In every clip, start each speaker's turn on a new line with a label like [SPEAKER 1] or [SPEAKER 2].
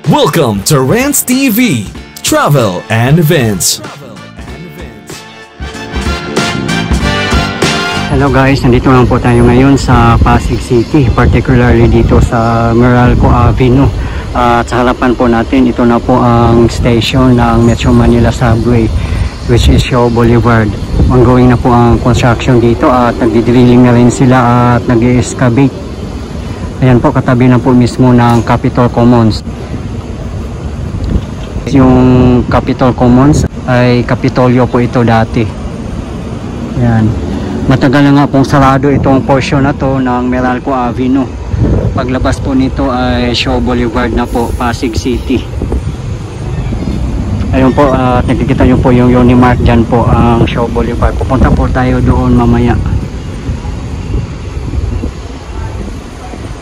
[SPEAKER 1] Welcome to Rants TV, Travel and Events.
[SPEAKER 2] Hello guys, nandito lang po tayo ngayon sa Pasig City, particularly dito sa Meralco Avenue. At sa harapan po natin, ito na po ang station ng Metro Manila Subway, which is Shaw Boulevard. Ongoing na po ang construction dito at nagdi-drilling na rin sila at nag-excavate. Ayan po, katabi na po mismo ng Capitol Commons. Yung Capitol Commons ay Capitolio po ito dati. Ayan. Matagal na nga pong sarado itong portion na to ng Meralco Avenue. Paglabas po nito ay Shaw Boulevard na po, Pasig City. Ayun po, nakikita nyo po yung Unimark dyan po ang Shaw Boulevard. Pupunta po tayo doon mamaya.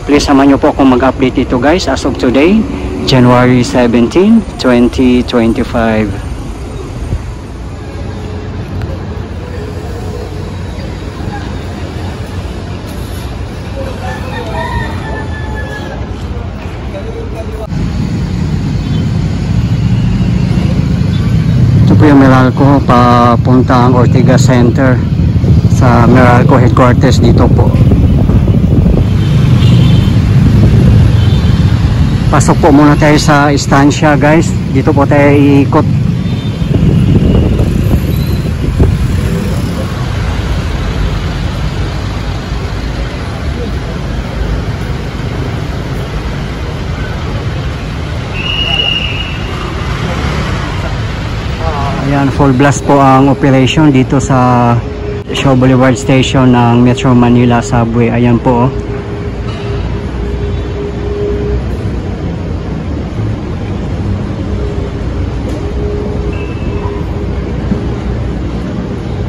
[SPEAKER 2] Please samahan nyo po kung mag-update ito guys as of today, January 17, 2025. Ito po yung Meralco papunta ang Ortigas Center sa Meralco headquarters dito po. Pasok po muna tayo sa istansya guys. Dito po tayo iikot. Ayan, full blast po ang operation dito sa Shaw Boulevard Station ng Metro Manila Subway. Ayan po oh.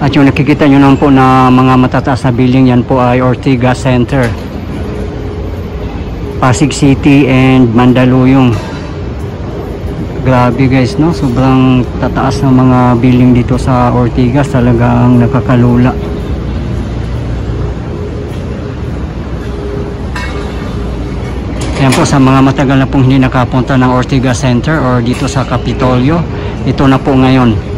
[SPEAKER 2] At yung nakikita nyo naman po na mga matataas na building, yan po ay Ortigas Center, Pasig City and Mandaluyong. Grabe guys, no? Sobrang tataas ng mga building dito sa Ortigas, talagang nakakalula. Yan po, sa mga matagal na pong hindi nakapunta ng Ortigas Center or dito sa Capitolio, ito na po ngayon.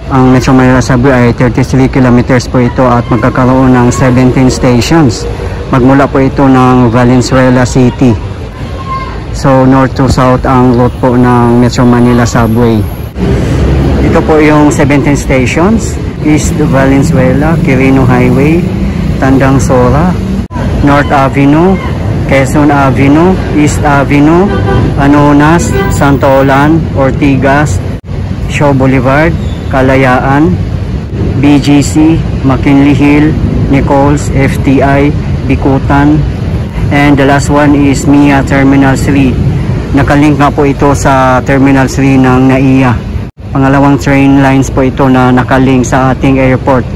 [SPEAKER 2] Ang Metro Manila Subway ay 33 kilometers po ito at magkakaroon ng 17 stations. Magmula po ito ng Valenzuela City. So north to south ang route po ng Metro Manila Subway. Ito po yung 17 stations. East Valenzuela, Quirino Highway, Tandang Sora, North Avenue, Quezon Avenue, East Avenue, Anonas, Santolan, Ortigas, Shaw Boulevard, Kalayaan, BGC, McKinley Hill, Nichols, FTI, Bikutan, and the last one is MIA Terminal 3. Nakalink nga po ito sa Terminal 3 ng NAIA. Pangalawang train lines po ito na nakalink sa ating airport.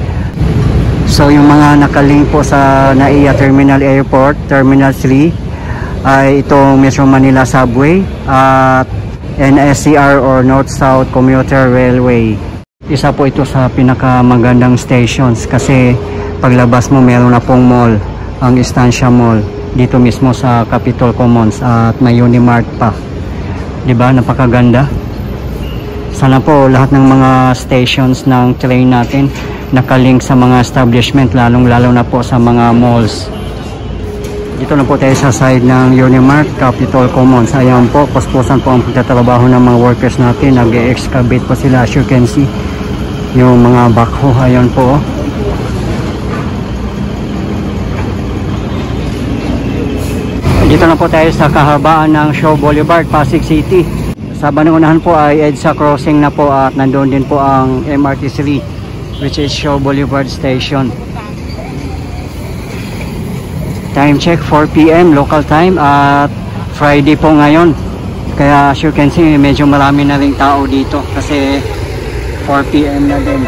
[SPEAKER 2] So yung mga nakalink po sa NAIA Terminal Airport, Terminal 3, ay itong Metro Manila Subway at NSCR or North-South Commuter Railway. Isa po ito sa pinakamagandang stations kasi paglabas mo meron na pong mall, ang Estancia Mall dito mismo sa Capitol Commons at may Unimark pa. 'Di ba? Napakaganda. Sana po lahat ng mga stations ng train natin nakalink sa mga establishment, lalong-lalo na po sa mga malls. Dito na po tayo sa side ng Unimark, Capitol Commons. Ayan po, paspusan po ang pagtatrabaho ng mga workers natin. Nag-excavate po sila, as you can see. Yung mga backhoe, ayan po. Dito na po tayo sa kahabaan ng Shaw Boulevard, Pasig City. Sa banuunahan po ay EDSA crossing na po at nandoon din po ang MRT3, which is Shaw Boulevard Station. Time check 4 PM local time at Friday po ngayon. Kaya as you can see, medyo marami na ring tao dito kasi 4 PM na din.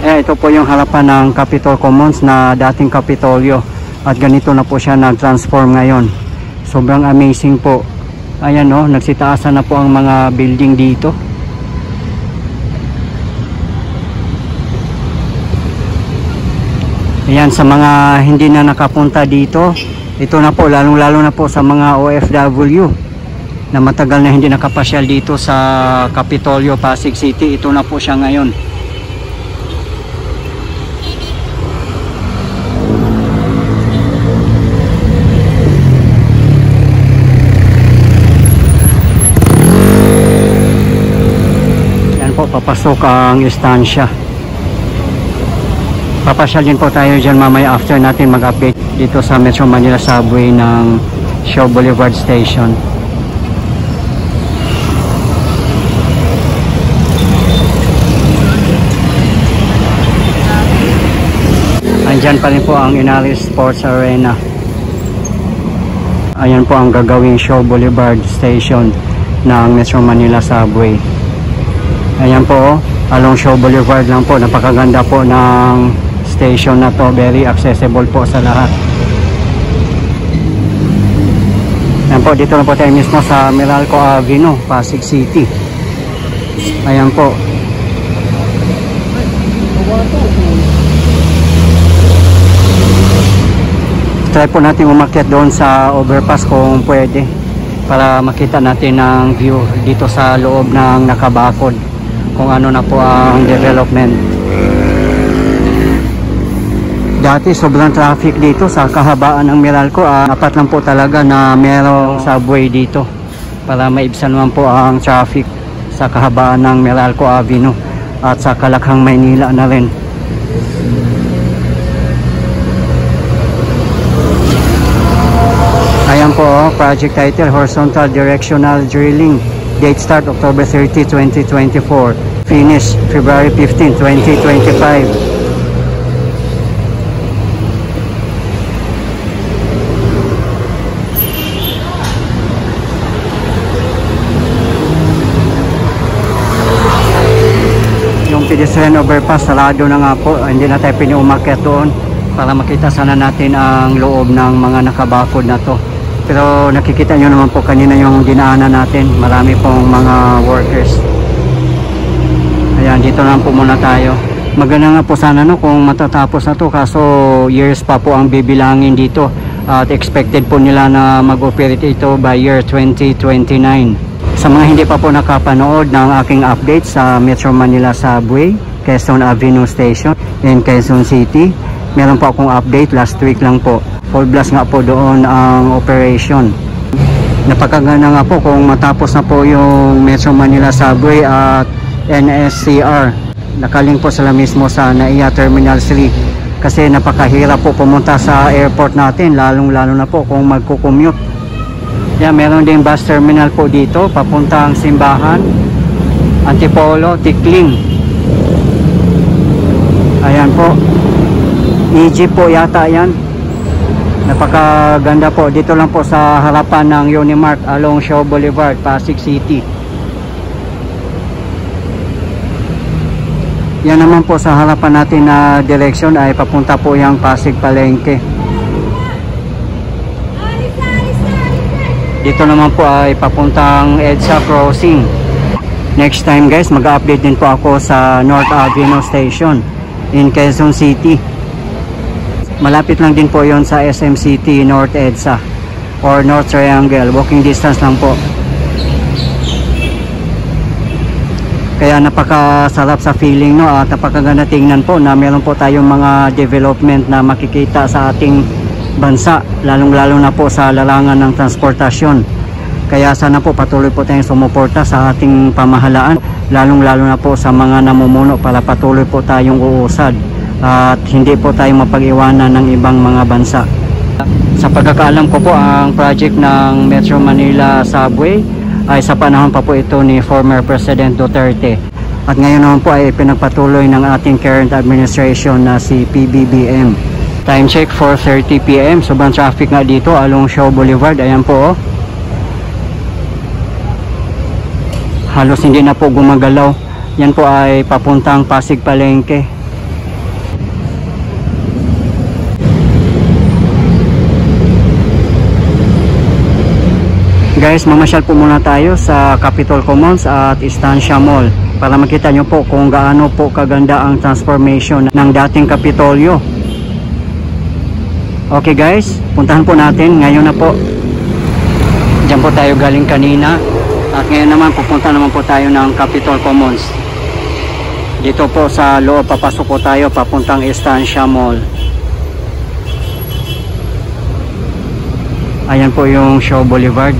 [SPEAKER 2] Ito po yung harapan ng Capitol Commons na dating Capitolio at ganito na po siya nag-transform ngayon. Sobrang amazing po. Ayan o, nagsitaasan na po ang mga building dito. Ayan, sa mga hindi na nakapunta dito, ito na po, lalong-lalo na po sa mga OFW. na matagal na hindi nakapasyal dito sa Kapitolyo, Pasig City. Ito na po siya ngayon. Yan po, papasok ang istansya. Papasyal din po tayo dyan mamaya after natin mag-update dito sa Metro Manila Subway ng Shaw Boulevard Station. Andyan pa rin po ang Inalis Sports Arena. Ayan po ang gagawing Shaw Boulevard Station ng Metro Manila Subway. Ayan po, along Shaw Boulevard lang po. Napakaganda po ng station na to. Very accessible po sa lahat. Ayan po, dito na po tayo mismo sa Meralco Avenue, Pasig City. Ayan po. Try po natin umakyat doon sa overpass kung pwede para makita natin ang view dito sa loob ng Nakabakod kung ano na po ang development. Dati sobrang traffic dito sa kahabaan ng Meralco. Apat lang po talaga na merong subway dito para maibsan naman po ang traffic sa kahabaan ng Meralco Avenue at sa Kalakhang, Maynila na rin. Ayan po, project title, Horizontal Directional Drilling. Date start October 30, 2024. Finish February 15, 2025. Yung pedestrian overpass, sarado na nga po. Hindi na tayo piniumakyat doon para makita sana natin ang loob ng mga nakabakod na to. Pero nakikita nyo naman po kanina yung dinaanan natin. Marami pong mga workers. Ayan, dito lang po muna tayo. Maganda nga po sana no kung matatapos na to. Kaso years pa po ang bibilangin dito. At expected po nila na mag-operate ito by year 2029. Sa mga hindi pa po nakapanood ng aking update sa Metro Manila Subway, Quezon Avenue Station in Quezon City, meron po akong update last week lang po. Full blast nga po doon ang operation. Napakaganda nga po kung matapos na po yung Metro Manila Subway at NSCR. Nakaling po sila mismo sa NAIA Terminal 3 kasi napakahirap po pumunta sa airport natin, lalong lalo na po kung magkukommute. Yan, meron din bus terminal po dito papuntang Simbahan, Antipolo, Tikling. Ayan po, Egypt po yata yan. Napakaganda po. Dito lang po sa harapan ng Unimark along Shaw Boulevard, Pasig City. Yan naman po sa harapan natin na direction ay papunta po yung Pasig Palengke. Dito naman po ay papuntang EDSA Crossing. Next time guys, mag-update din po ako sa North Avenue Station in Quezon City. Malapit lang din po yon sa SM City North EDSA or North Triangle. Walking distance lang po. Kaya napakasarap sa feeling no, at napakaganda tingnan po na meron po tayong mga development na makikita sa ating bansa, lalong lalo na po sa larangan ng transportasyon. Kaya sana po patuloy po tayong sumuporta sa ating pamahalaan, lalong lalo na po sa mga namumuno para patuloy po tayong uusad at hindi po tayo mapag-iwanan ng ibang mga bansa. Sa pagkakaalam ko po, ang project ng Metro Manila Subway ay sa panahon pa po ito ni former President Duterte. At ngayon naman po ay pinagpatuloy ng ating current administration na si PBBM. Time check 4:30 PM. Sobrang traffic nga dito along Shaw Boulevard. Ayan po oh. Halos hindi na po gumagalaw. Yan po ay papuntang Pasig Palengke. Guys, mamasyal po muna tayo sa Capitol Commons at Estancia Mall para makita nyo po kung gaano po kaganda ang transformation ng dating Kapitolyo. Okay guys, puntahan po natin ngayon na po. Diyan Diyan po tayo galing kanina. At ngayon naman pupunta naman po tayo ng Capitol Commons. Dito po sa loob papasok po tayo papuntang Estancia Mall. Ayan po yung Shaw Boulevard.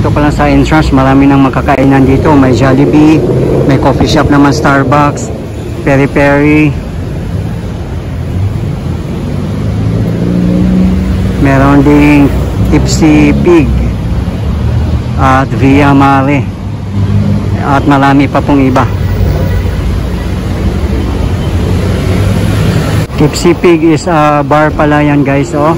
[SPEAKER 2] Dito pala sa entrance, marami nang makakainan dito. May Jollibee, may coffee shop naman, Starbucks, Peri Peri. Meron ding Tipsy Pig at Via Mare. At marami pa pong iba. Tipsy Pig is a bar pala yan, guys, oh.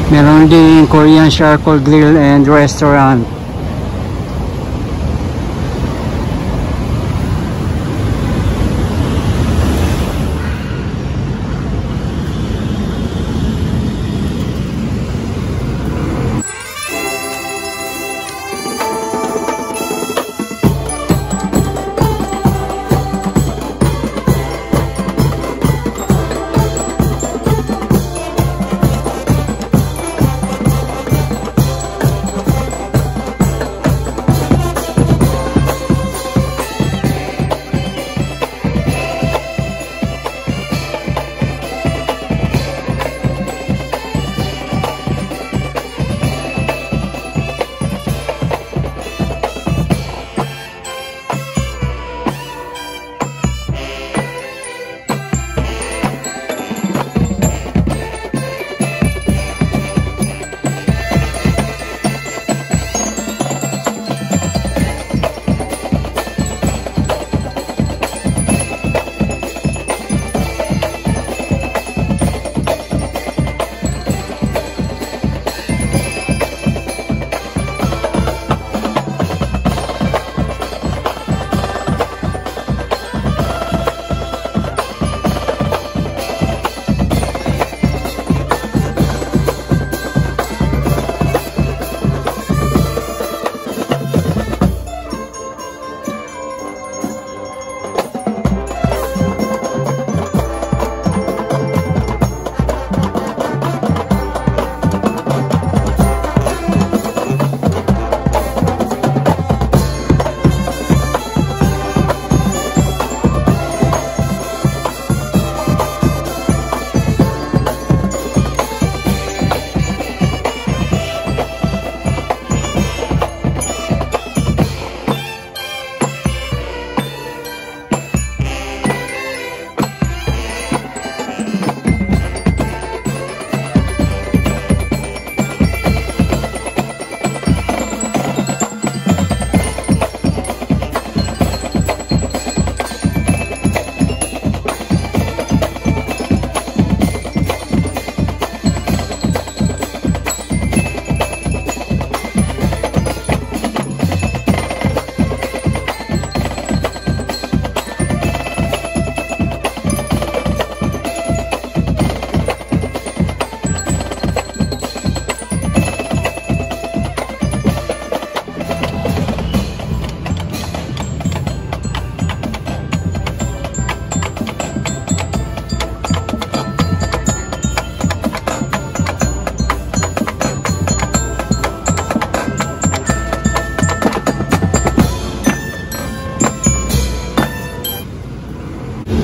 [SPEAKER 2] Meron din Korean Charcoal Grill and Restaurant.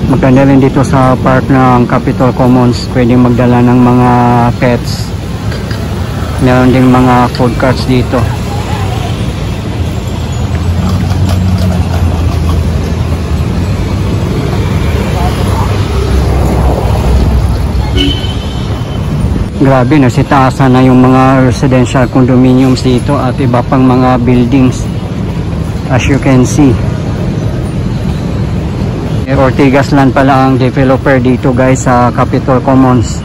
[SPEAKER 2] Maganda rin dito sa park ng Capitol Commons, pwedeng magdala ng mga pets. Meron ding mga food carts dito. Grabe, nasitaasan na yung mga residential condominiums dito at iba pang mga buildings, as you can see. Ortigas Land pala ang developer dito, guys, sa Capitol Commons.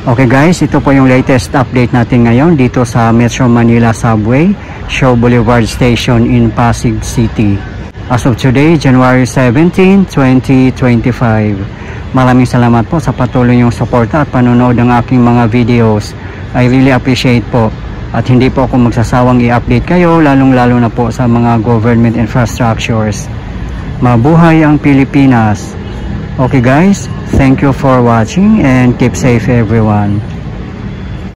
[SPEAKER 2] Okay guys, ito po yung latest update natin ngayon dito sa Metro Manila Subway, Shaw Boulevard Station in Pasig City. As of today, January 17, 2025. Maraming salamat po sa patuloy yung suporta at panonood ng aking mga videos. I really appreciate po. At hindi po ako magsasawang i-update kayo, lalong-lalo na po sa mga government infrastructures. Mabuhay ang Pilipinas! Okay guys, thank you for watching and keep safe everyone.